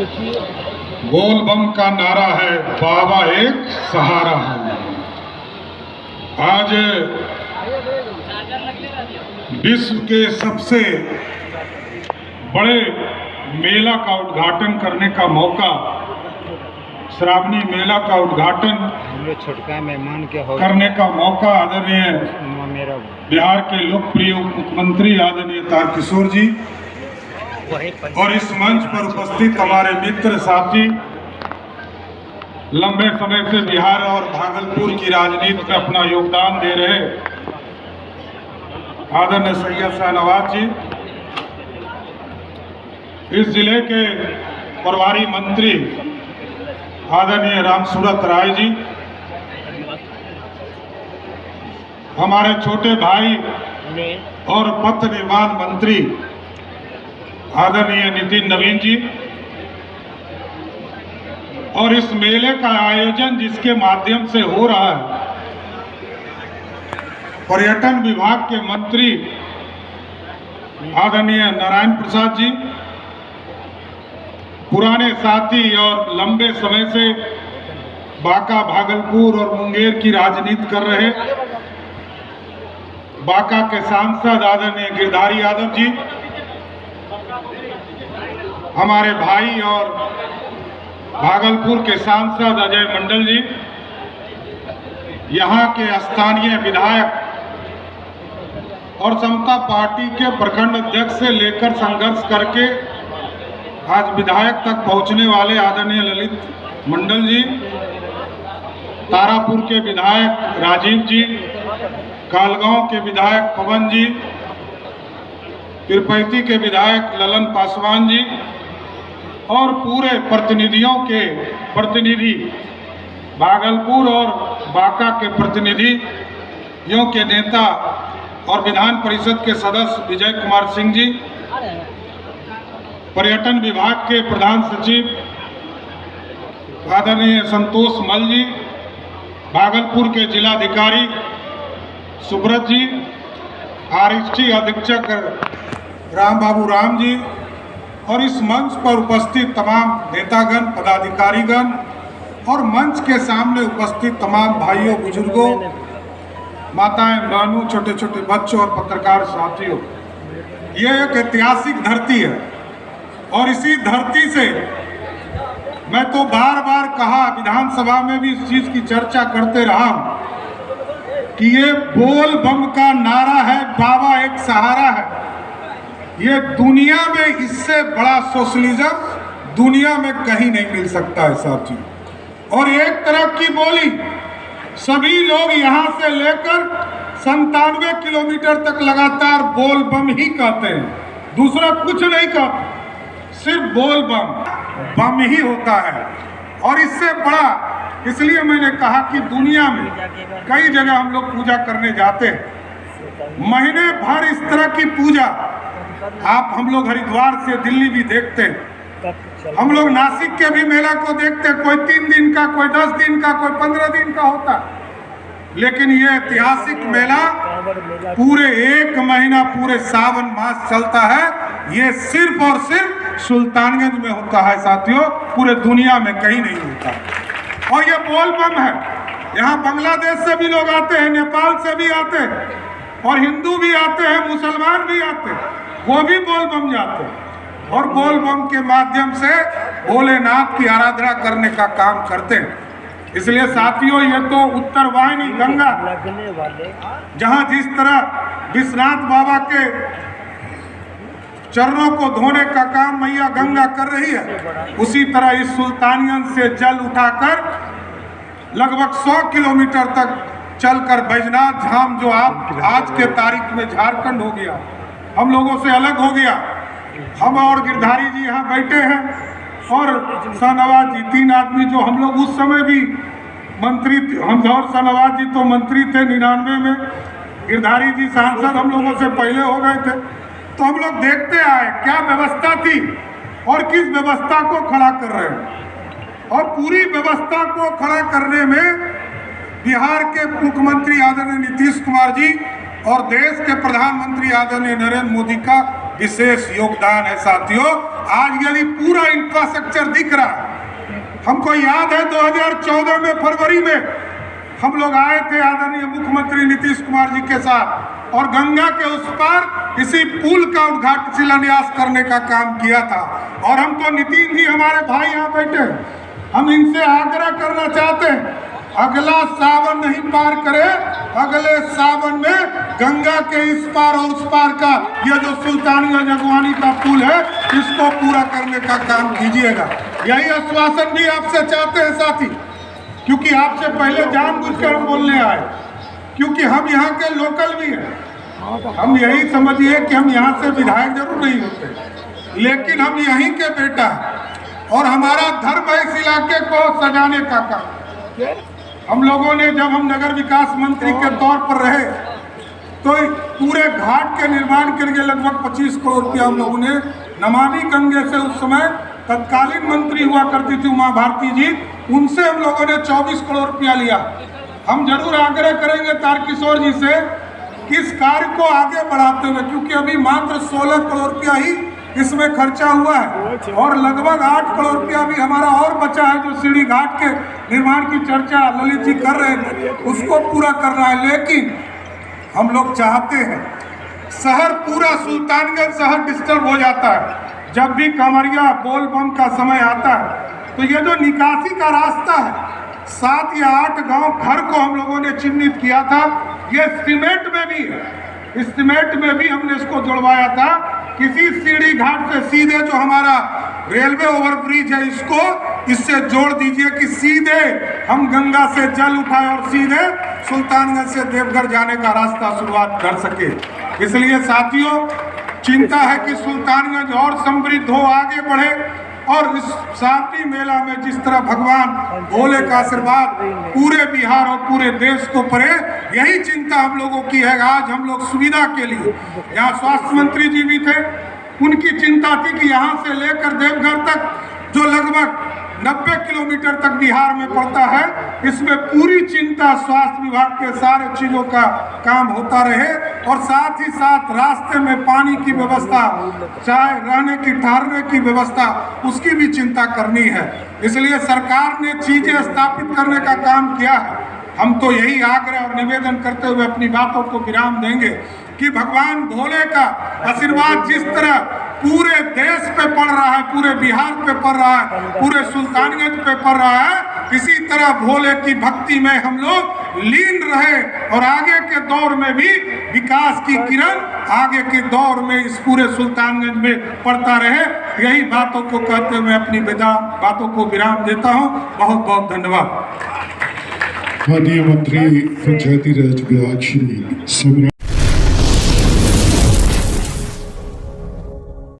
बोल बम का नारा है, बाबा एक सहारा है। आज विश्व के सबसे बड़े मेला का उद्घाटन करने का मौका, श्रावणी मेला का उद्घाटन करने का मौका आदरणीय बिहार के लोकप्रिय उप मुख्यमंत्री आदरणीय तारकिशोर जी और इस मंच पर उपस्थित हमारे मित्र साथी, लंबे समय से बिहार और भागलपुर की राजनीति में अपना योगदान दे रहे आदरणीय सैयद शाहनवाज जी, इस जिले के प्रभारी मंत्री आदरणीय रामसूरत राय जी, हमारे छोटे भाई और पथ निर्माण मंत्री आदरणीय नितिन नवीन जी, और इस मेले का आयोजन जिसके माध्यम से हो रहा है, पर्यटन विभाग के मंत्री आदरणीय नारायण प्रसाद जी, पुराने साथी और लंबे समय से बांका, भागलपुर और मुंगेर की राजनीति कर रहे बांका के सांसद आदरणीय गिरधारी यादव जी, हमारे भाई और भागलपुर के सांसद अजय मंडल जी, यहाँ के स्थानीय विधायक और समता पार्टी के प्रखंड अध्यक्ष से लेकर संघर्ष करके आज विधायक तक पहुंचने वाले आदरणीय ललित मंडल जी, तारापुर के विधायक राजीव जी, कालगांव के विधायक पवन जी, तिरुपति के विधायक ललन पासवान जी और पूरे प्रतिनिधि भागलपुर और बांका के प्रतिनिधियों के नेता और विधान परिषद के सदस्य विजय कुमार सिंह जी, पर्यटन विभाग के प्रधान सचिव आदरणीय संतोष मल जी, भागलपुर के जिलाधिकारी सुब्रत जी, आरएसटी अधीक्षक राम बाबू राम जी और इस मंच पर उपस्थित तमाम नेतागण, पदाधिकारीगण और मंच के सामने उपस्थित तमाम भाइयों, बुजुर्गों, माताएं, बहनों, छोटे छोटे बच्चों और पत्रकार साथियों, ये एक ऐतिहासिक धरती है और इसी धरती से मैं तो बार बार कहा, विधानसभा में भी इस चीज की चर्चा करते रहा कि ये बोल बम का नारा है, बाबा एक सहारा है। ये दुनिया में इससे बड़ा सोशलिज्म दुनिया में कहीं नहीं मिल सकता है साथियों। और एक तरफ की बोली सभी लोग यहाँ से लेकर 97 किलोमीटर तक लगातार बोल बम ही कहते हैं, दूसरा कुछ नहीं कहते, सिर्फ बोल बम ही होता है। और इससे बड़ा, इसलिए मैंने कहा कि दुनिया में कई जगह हम लोग पूजा करने जाते हैं, महीने भर इस तरह की पूजा हम लोग हरिद्वार से दिल्ली भी देखते हैं, हम लोग नासिक के भी मेला को देखते हैं, कोई 3 दिन का, कोई 10 दिन का, कोई 15 दिन का होता है। लेकिन ये ऐतिहासिक मेला पूरे 1 महीना, पूरे सावन मास चलता है। ये सिर्फ और सिर्फ सुल्तानगंज में होता है साथियों, पूरे दुनिया में कहीं नहीं होता। और ये बोल बम है, यहाँ बांग्लादेश से भी लोग आते हैं, नेपाल से भी आते हैं, और हिंदू भी आते हैं, मुसलमान भी आते हैं, वो भी बोल बम जाते हैं और बोल बम के माध्यम से भोलेनाथ की आराधना करने का काम करते हैं। इसलिए साथियों, ये तो उत्तर वाहिनी गंगा, जहां जिस तरह विश्वनाथ बाबा के चरणों को धोने का काम मैया गंगा कर रही है, उसी तरह इस सुल्तानगंज से जल उठाकर लगभग 100 किलोमीटर तक चलकर बैजनाथ धाम, जो आप आज के तारीख में झारखंड हो गया, हम लोगों से अलग हो गया। हम और गिरधारी जी यहाँ बैठे हैं और शाहनवाज जी, 3 आदमी जो हम लोग उस समय भी मंत्री, हम और शाहनवाज जी तो मंत्री थे 99 में, गिरधारी जी सांसद हम लोगों से पहले हो गए थे। तो हम लोग देखते आए क्या व्यवस्था थी और किस व्यवस्था को खड़ा कर रहे हैं। और पूरी व्यवस्था को खड़ा करने में बिहार के मुख्यमंत्री आदरणीय नीतीश कुमार जी और देश के प्रधानमंत्री आदरणीय नरेंद्र मोदी का विशेष योगदान है साथियों। आज यदि पूरा इंफ्रास्ट्रक्चर दिख रहा है, हमको याद है 2014 में फरवरी में हम लोग आए थे आदरणीय मुख्यमंत्री नीतीश कुमार जी के साथ और गंगा के उस पार इसी पुल का उद्घाटन शिलान्यास करने का काम किया था। और हम तो नितिन जी हमारे भाई यहाँ बैठे, हम इनसे आग्रह करना चाहते हैं अगला सावन नहीं पार करे, अगले सावन में गंगा के इस पार और उस पार का यह जो सुल्तानगंज अगवानी का पुल है इसको पूरा करने का काम कीजिएगा। यही आश्वासन भी आपसे चाहते हैं साथी, क्योंकि आपसे पहले जानबूझकर हम बोलने आए, क्योंकि हम यहाँ के लोकल भी हैं। हम यही समझिए कि हम यहाँ से विधायक जरूर नहीं होते, लेकिन हम यहीं के बेटा हैं और हमारा धर्म है इस इलाके को सजाने का काम। हम लोगों ने जब हम नगर विकास मंत्री के तौर पर रहे तो पूरे घाट के निर्माण के लिए लगभग 25 करोड़ रुपया हम लोगों ने नमामि गंगे से, उस समय तत्कालीन मंत्री हुआ करती थी उमा भारती जी, उनसे हम लोगों ने 24 करोड़ रुपया लिया। हम जरूर आग्रह करेंगे तारकिशोर जी से कि इस कार्य को आगे बढ़ाते हुए, क्योंकि अभी मात्र 16 करोड़ रुपया ही इसमें खर्चा हुआ है और लगभग 8 करोड़ रुपया भी हमारा और बचा है, जो सीढ़ी घाट के निर्माण की चर्चा ललित जी कर रहे थे, उसको पूरा करना है। लेकिन हम लोग चाहते हैं, शहर पूरा सुल्तानगंज शहर डिस्टर्ब हो जाता है जब भी कांवरिया बोल बम का समय आता है। तो ये जो निकासी का रास्ता है 7 या 8 गांव घर को हम लोगों ने चिन्हित किया था, ये सीमेंट में भी है, इस सीमेंट में भी हमने इसको जुड़वाया था। किसी सीढ़ी घाट से सीधे जो हमारा रेलवे ओवरब्रिज है इससे जोड़ दीजिए कि सीधे हम गंगा से जल उठाए और सीधे सुल्तानगंज से देवघर जाने का रास्ता शुरुआत कर सके। इसलिए साथियों, चिंता है कि सुल्तानगंज और समृद्ध हो, आगे बढ़े और इस शारदीय मेला में जिस तरह भगवान भोले का आशीर्वाद पूरे बिहार और पूरे देश को पड़े, यही चिंता हम लोगों की है। आज हम लोग सुविधा के लिए, यहाँ स्वास्थ्य मंत्री जी भी थे, उनकी चिंता थी कि यहाँ से लेकर देवघर तक जो लगभग 90 किलोमीटर तक बिहार में पड़ता है, इसमें पूरी चिंता स्वास्थ्य विभाग के सारे चीज़ों का काम होता रहे और साथ ही साथ रास्ते में पानी की व्यवस्था, चाहे रहने की ठहरने की व्यवस्था, उसकी भी चिंता करनी है। इसलिए सरकार ने चीज़ें स्थापित करने का काम किया है। हम तो यही आग्रह और निवेदन करते हुए अपनी बातों को विराम देंगे कि भगवान भोले का आशीर्वाद जिस तरह पूरे देश पे पड़ रहा है, पूरे बिहार पे पड़ रहा है, पूरे सुल्तानगंज पे पड़ रहा है, इसी तरह भोले की भक्ति में हम लोग लीन रहे और आगे के दौर में भी विकास की किरण आगे के दौर में इस पूरे सुल्तानगंज में पड़ता रहे। यही बातों को कहते हुए अपनी बातों को विराम देता हूँ। बहुत बहुत धन्यवाद। माननीय मंत्री पंचायती राज विभाग श्री